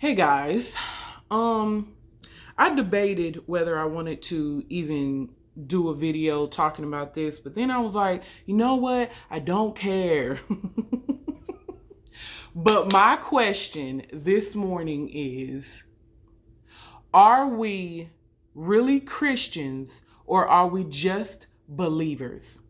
Hey guys, I debated whether I wanted to even do a video talking about this, but then I was like, you know what? I don't care. But my question this morning is, are we really Christians or are we just believers?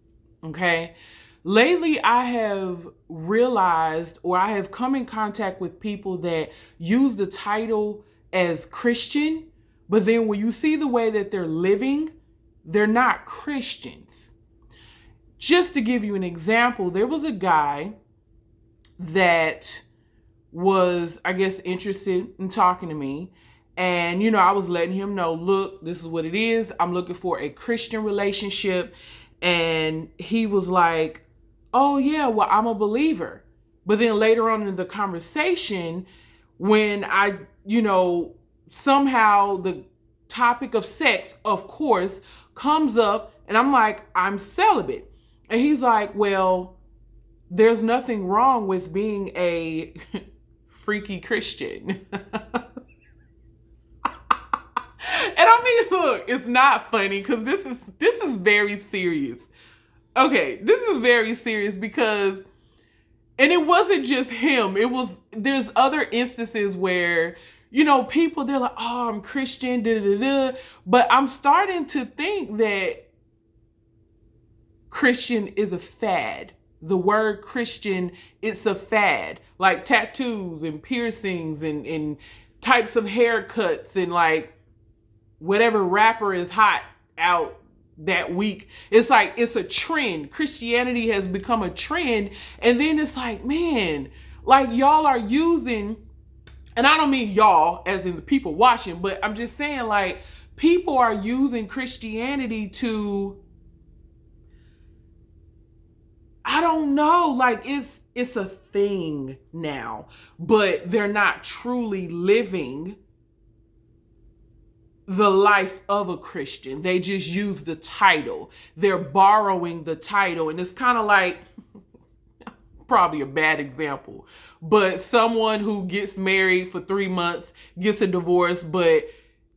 Okay. Lately, I have realized or I have come in contact with people that use the title as Christian, but then when you see the way that they're living, they're not Christians. Just to give you an example, there was a guy that was, I guess, interested in talking to me. And, I was letting him know, look, this is what it is. I'm looking for a Christian relationship. And he was like, oh, yeah, well, I'm a believer. But then later on in the conversation, when somehow the topic of sex, of course, comes up, and I'm like, I'm celibate. And he's like, well, there's nothing wrong with being a freaky Christian. And I mean, look, it's not funny because this is very serious. Okay, this is very serious because, and it wasn't just him. There's other instances where, people, they're like, oh, I'm Christian, da da da. But I'm starting to think that Christian is a fad. The word Christian, it's a fad. Like tattoos and piercings and types of haircuts and like whatever rapper is hot out that week. It's like, it's a trend. Christianity has become a trend. And then it's like, man, like y'all are using, and I don't mean y'all as in the people watching, but I'm just saying like people are using Christianity to, I don't know, like it's a thing now, but they're not truly living the life of a Christian. They just use the title. They're borrowing the title. And it's kind of like, probably a bad example, but someone who gets married for 3 months, gets a divorce, but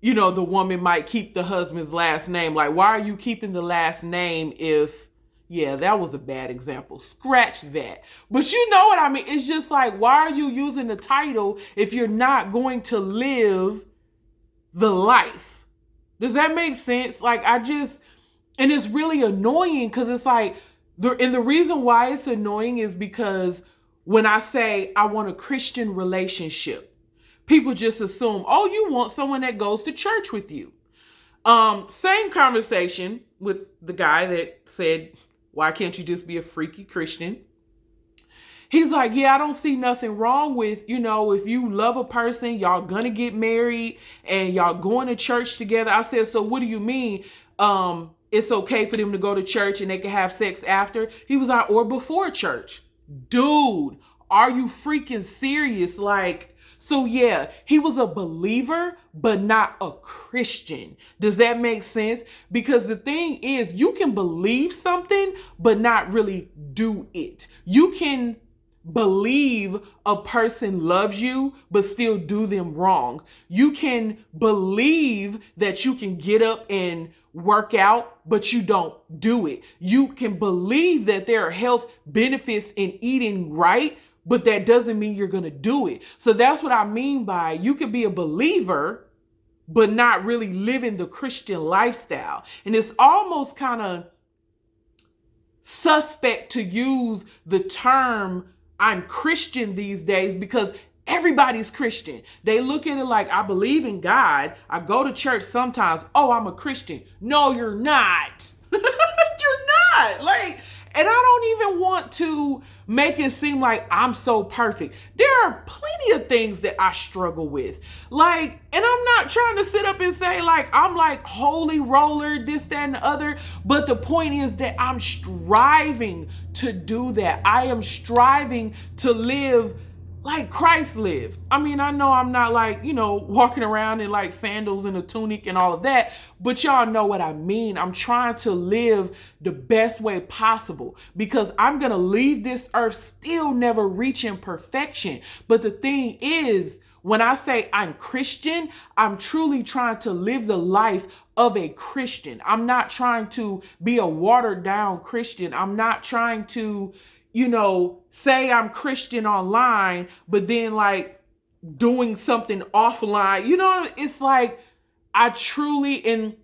the woman might keep the husband's last name. Like, why are you keeping the last name if, yeah, that was a bad example. Scratch that. But you know what I mean? It's just like, why are you using the title if you're not going to live the life? Does that make sense? Like, and it's really annoying because it's like, and the reason why it's annoying is because when I say I want a Christian relationship, people just assume, oh, you want someone that goes to church with you. Same conversation with the guy that said, why can't you just be a freaky Christian? He's like, yeah, I don't see nothing wrong with, if you love a person, y'all gonna get married and y'all going to church together. I said, so what do you mean? It's okay for them to go to church and they can have sex after? He was like, or before church. Dude, are you freaking serious? Like, so yeah, he was a believer, but not a Christian. Does that make sense? Because the thing is, you can believe something, but not really do it. You can believe a person loves you, but still do them wrong. You can believe that you can get up and work out, but you don't do it. You can believe that there are health benefits in eating right, but that doesn't mean you're going to do it. So that's what I mean by you could be a believer, but not really living the Christian lifestyle. And it's almost kind of suspect to use the term I'm Christian these days because everybody's Christian. They look at it like, I believe in God. I go to church sometimes. Oh, I'm a Christian. No, you're not. You're not. Like, and I don't even want to make it seem like I'm so perfect. There are plenty of things that I struggle with. Like, and I'm not trying to sit up and say like, I'm like holy roller, this, that, and the other. But the point is that I'm striving to do that. I am striving to live like Christ lived. I mean, I know I'm not like, walking around in like sandals and a tunic and all of that, but y'all know what I mean. I'm trying to live the best way possible because I'm going to leave this earth still never reaching perfection. But the thing is, When I say I'm Christian, I'm truly trying to live the life of a Christian. I'm not trying to be a watered down Christian. I'm not trying to, say I'm Christian online, but then like doing something offline. It's like I truly, and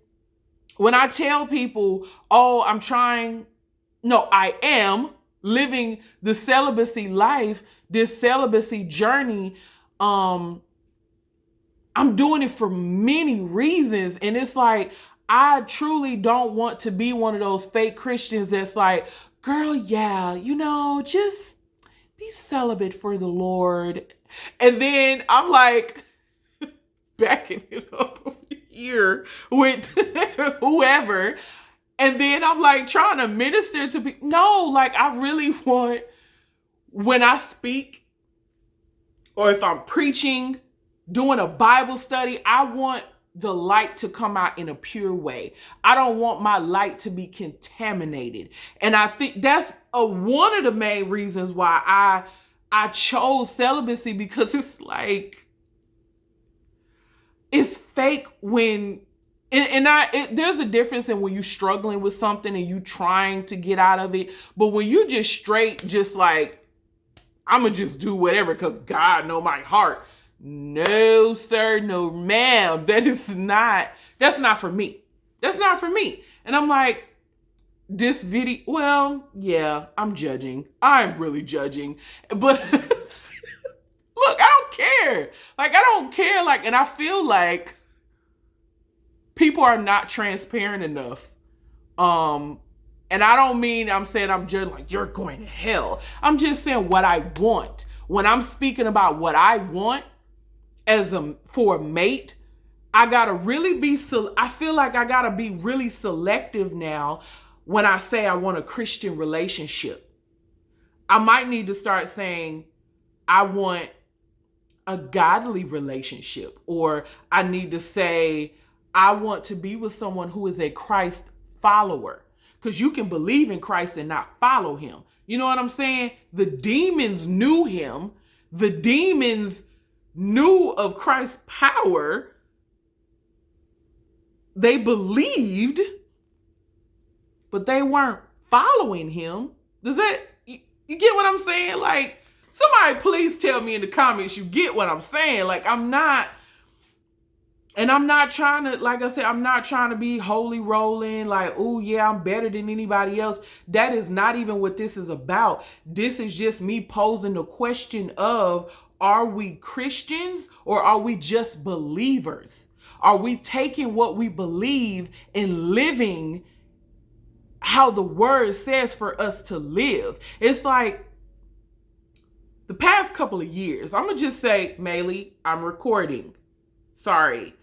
when I tell people, oh, I am living the celibacy life, this celibacy journey. I'm doing it for many reasons. And it's like, I truly don't want to be one of those fake Christians that's like, girl, yeah, just be celibate for the Lord. And then I'm like, backing it up over here with whoever. And then I'm like trying to minister to people. No, like I really want, when I speak or if I'm preaching, doing a Bible study, I want the light to come out in a pure way. I don't want my light to be contaminated. And I think that's one of the main reasons why I chose celibacy, because it's like, it's fake when, there's a difference in when you're struggling with something and you trying to get out of it. But when you just like, I'm going to just do whatever because God know my heart. No, sir, no, ma'am. That's not for me. That's not for me. And I'm like, this video, well, yeah, I'm judging. I'm really judging. But look, I don't care. Like, I don't care. Like, and I feel like people are not transparent enough. And I don't mean I'm saying I'm judging like you're going to hell. I'm just saying what I want. When I'm speaking about what I want for a mate, I gotta really I feel like I gotta be really selective now when I say I want a Christian relationship. I might need to start saying I want a godly relationship, or I need to say I want to be with someone who is a Christ follower, because you can believe in Christ and not follow him. You know what I'm saying? The demons knew him. The demons knew of Christ's power. They believed, but they weren't following him. Does that, you get what I'm saying? Like, somebody please tell me in the comments you get what I'm saying. Like, I'm not trying to, like I said, I'm not trying to be holy rolling like, oh yeah, I'm better than anybody else. That is not even what this is about. This is just me posing the question of, are we Christians or are we just believers? Are we taking what we believe and living how the word says for us to live? It's like the past couple of years, I'm going to just say, Maylee, I'm recording. Sorry.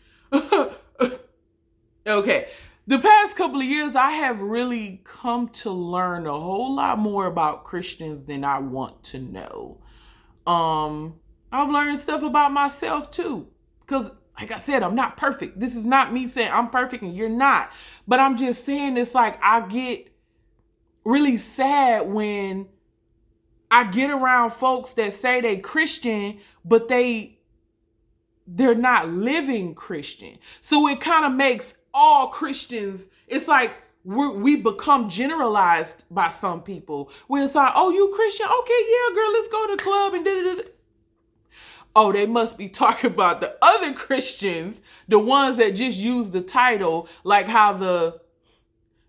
Okay. The past couple of years, I have really come to learn a whole lot more about Christians than I want to know. I've learned stuff about myself too. Because like I said, I'm not perfect. This is not me saying I'm perfect and you're not. But I'm just saying, it's like I get really sad when I get around folks that say they Christian, but they're not living Christian. So it kind of makes all Christians, it's like we become generalized by some people. Where it's like, oh, you Christian? Okay, yeah, girl, let's go to the club and da-da-da. Oh, they must be talking about the other Christians, the ones that just use the title, like how the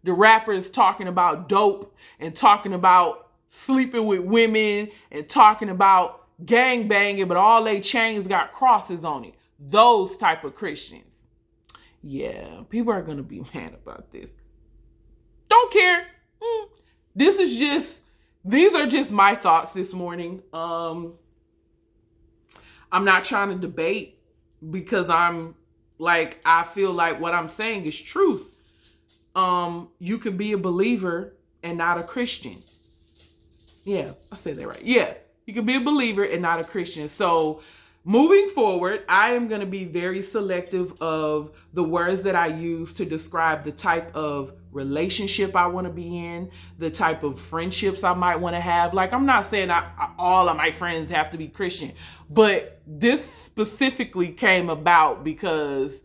rappers talking about dope and talking about sleeping with women and talking about gang banging, but all they chains got crosses on it. Those type of Christians. Yeah, people are going to be mad about this. Don't care. These are just my thoughts this morning. I'm not trying to debate because I feel like what I'm saying is truth. You could be a believer and not a Christian. Yeah, I said that right. Yeah, you could be a believer and not a Christian. So moving forward, I am going to be very selective of the words that I use to describe the type of relationship I want to be in, the type of friendships I might want to have. Like, I'm not saying all of my friends have to be Christian, but this specifically came about because,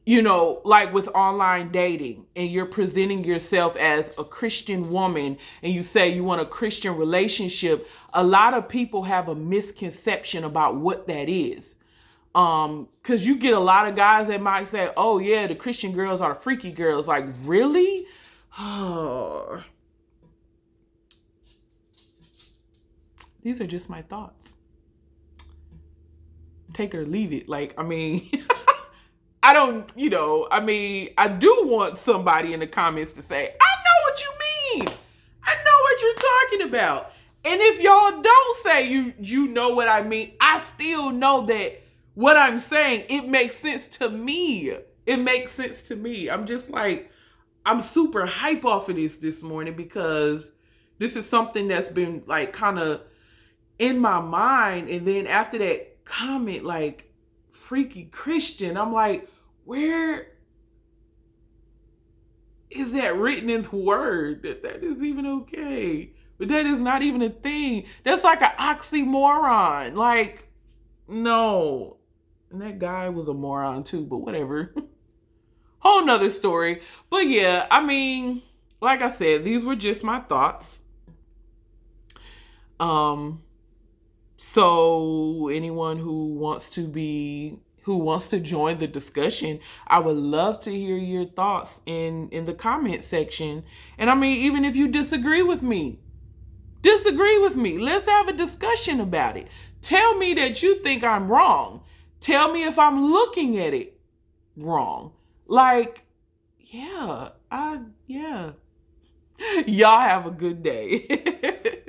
like with online dating, and you're presenting yourself as a Christian woman and you say you want a Christian relationship, a lot of people have a misconception about what that is. Because you get a lot of guys that might say, oh yeah, the Christian girls are freaky girls. Like, really? These are just my thoughts. Take it or leave it. Like, I mean, I don't, I do want somebody in the comments to say, I know what you mean. I know what you're talking about. And if y'all don't say you know what I mean, I still know that what I'm saying, it makes sense to me. It makes sense to me. I'm just like, I'm super hype off of this morning because this is something that's been like kind of in my mind. And then after that comment, like, freaky Christian, I'm like, where is that written in the word that is even okay? But that is not even a thing. That's like an oxymoron. Like, no. And that guy was a moron too, but whatever. Whole nother story. But yeah, I mean, like I said, these were just my thoughts. So anyone who wants to join the discussion, I would love to hear your thoughts in the comment section. And I mean, even if you disagree with me, let's have a discussion about it. Tell me that you think I'm wrong. Tell me if I'm looking at it wrong. Like, yeah. Y'all have a good day.